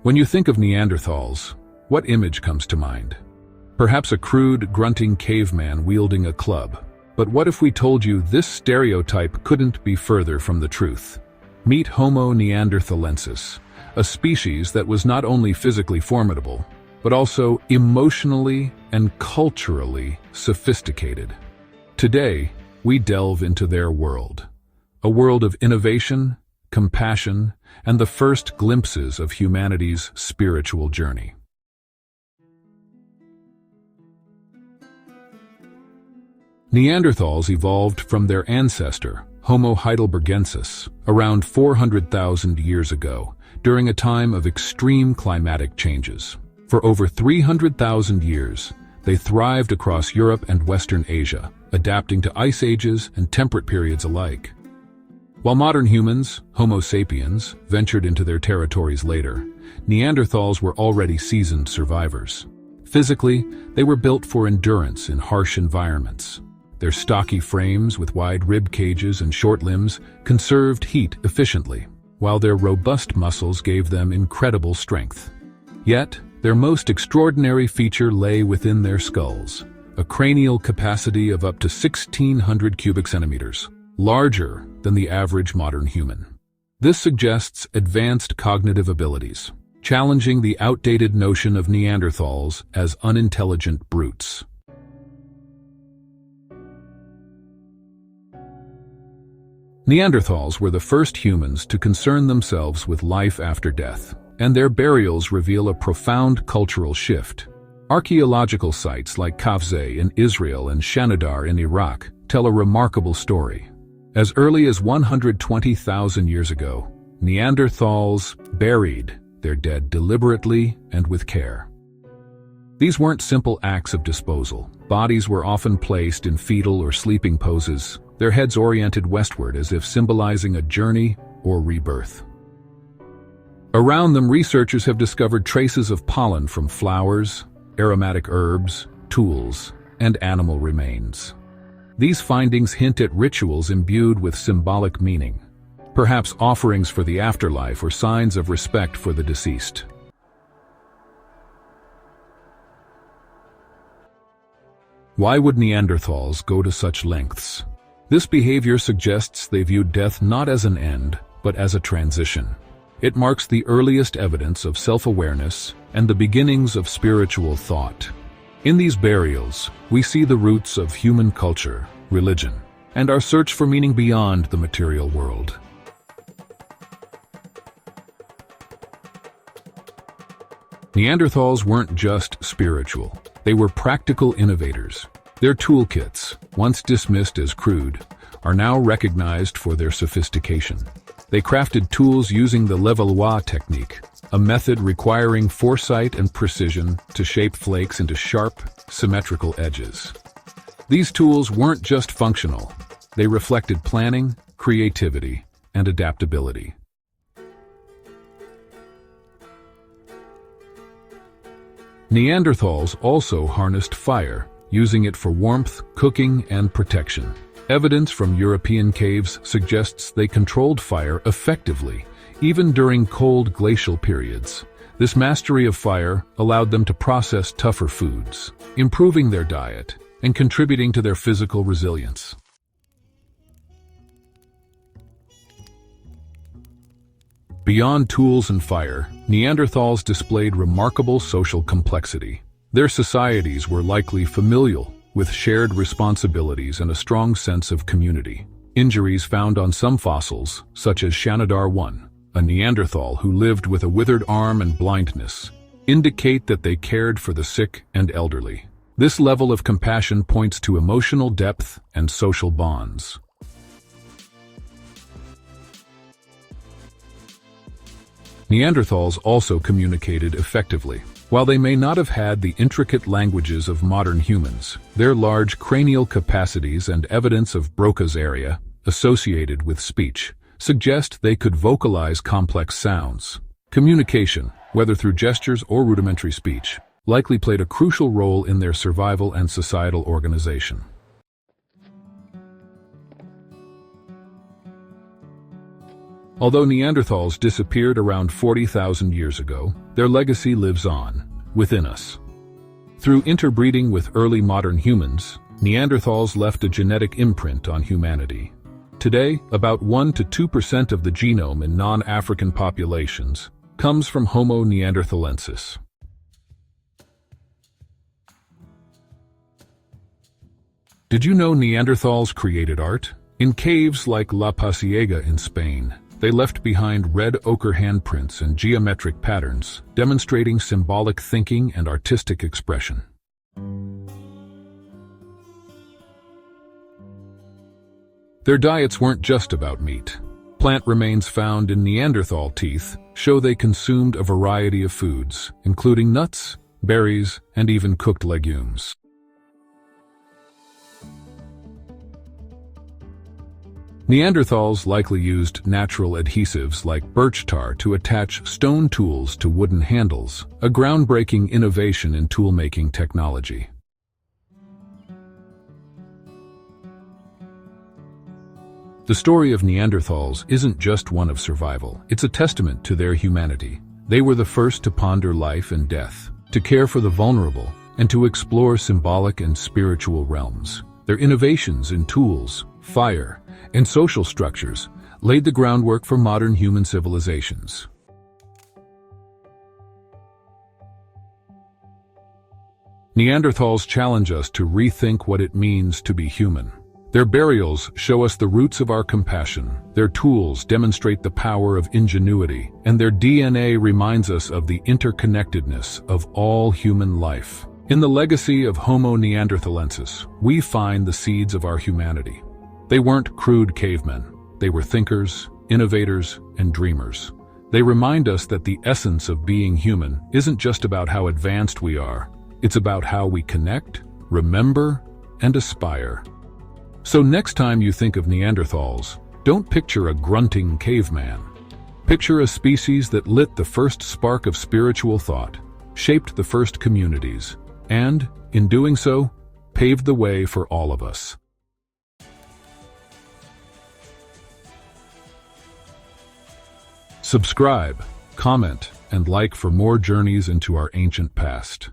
When you think of Neanderthals, what image comes to mind? Perhaps a crude, grunting caveman wielding a club. But what if we told you this stereotype couldn't be further from the truth? Meet Homo neanderthalensis, a species that was not only physically formidable, but also emotionally and culturally sophisticated. Today, we delve into their world, a world of innovation, compassion, and the first glimpses of humanity's spiritual journey. Neanderthals evolved from their ancestor, Homo heidelbergensis, around 400,000 years ago, during a time of extreme climatic changes. For over 300,000 years, they thrived across Europe and Western Asia, adapting to ice ages and temperate periods alike. While modern humans, Homo sapiens, ventured into their territories later, Neanderthals were already seasoned survivors. Physically, they were built for endurance in harsh environments. Their stocky frames with wide rib cages and short limbs conserved heat efficiently, while their robust muscles gave them incredible strength. Yet, their most extraordinary feature lay within their skulls, a cranial capacity of up to 1,600 cubic centimeters, larger than the average modern human. This suggests advanced cognitive abilities, challenging the outdated notion of Neanderthals as unintelligent brutes. Neanderthals were the first humans to concern themselves with life after death, and their burials reveal a profound cultural shift. Archaeological sites like Kafze in Israel and Shanidar in Iraq tell a remarkable story. As early as 120,000 years ago, Neanderthals buried their dead deliberately and with care. These weren't simple acts of disposal. Bodies were often placed in fetal or sleeping poses, their heads oriented westward as if symbolizing a journey or rebirth. Around them, researchers have discovered traces of pollen from flowers, aromatic herbs, tools, and animal remains. These findings hint at rituals imbued with symbolic meaning, perhaps offerings for the afterlife or signs of respect for the deceased. Why would Neanderthals go to such lengths? This behavior suggests they viewed death not as an end, but as a transition. It marks the earliest evidence of self-awareness and the beginnings of spiritual thought. In these burials, we see the roots of human culture, religion, and our search for meaning beyond the material world. Neanderthals weren't just spiritual. They were practical innovators. Their toolkits, once dismissed as crude, are now recognized for their sophistication. They crafted tools using the Levallois technique, a method requiring foresight and precision to shape flakes into sharp, symmetrical edges. These tools weren't just functional. They reflected planning, creativity, and adaptability. Neanderthals also harnessed fire, using it for warmth, cooking, and protection. Evidence from European caves suggests they controlled fire effectively, even during cold glacial periods. This mastery of fire allowed them to process tougher foods, improving their diet and contributing to their physical resilience. Beyond tools and fire, Neanderthals displayed remarkable social complexity. Their societies were likely familial, with shared responsibilities and a strong sense of community. Injuries found on some fossils, such as Shanidar 1, a Neanderthal who lived with a withered arm and blindness, indicate that they cared for the sick and elderly. This level of compassion points to emotional depth and social bonds. Neanderthals also communicated effectively. While they may not have had the intricate languages of modern humans, their large cranial capacities and evidence of Broca's area, associated with speech, suggest they could vocalize complex sounds. Communication, whether through gestures or rudimentary speech, likely played a crucial role in their survival and societal organization. Although Neanderthals disappeared around 40,000 years ago, their legacy lives on, within us. Through interbreeding with early modern humans, Neanderthals left a genetic imprint on humanity. Today, about 1 to 2% of the genome in non-African populations comes from Homo Neanderthalensis. Did you know Neanderthals created art? In caves like La Pasiega in Spain, they left behind red ochre handprints and geometric patterns, demonstrating symbolic thinking and artistic expression. Their diets weren't just about meat. Plant remains found in Neanderthal teeth show they consumed a variety of foods, including nuts, berries, and even cooked legumes. Neanderthals likely used natural adhesives like birch tar to attach stone tools to wooden handles, a groundbreaking innovation in tool-making technology. The story of Neanderthals isn't just one of survival, it's a testament to their humanity. They were the first to ponder life and death, to care for the vulnerable, and to explore symbolic and spiritual realms. Their innovations in tools, fire, and social structures laid the groundwork for modern human civilizations. Neanderthals challenge us to rethink what it means to be human. Their burials show us the roots of our compassion, their tools demonstrate the power of ingenuity, and their DNA reminds us of the interconnectedness of all human life. In the legacy of Homo Neanderthalensis, we find the seeds of our humanity. They weren't crude cavemen. They were thinkers, innovators, and dreamers. They remind us that the essence of being human isn't just about how advanced we are. It's about how we connect, remember, and aspire. So next time you think of Neanderthals, don't picture a grunting caveman. Picture a species that lit the first spark of spiritual thought, shaped the first communities, and, in doing so, paved the way for all of us. Subscribe, comment, and like for more journeys into our ancient past.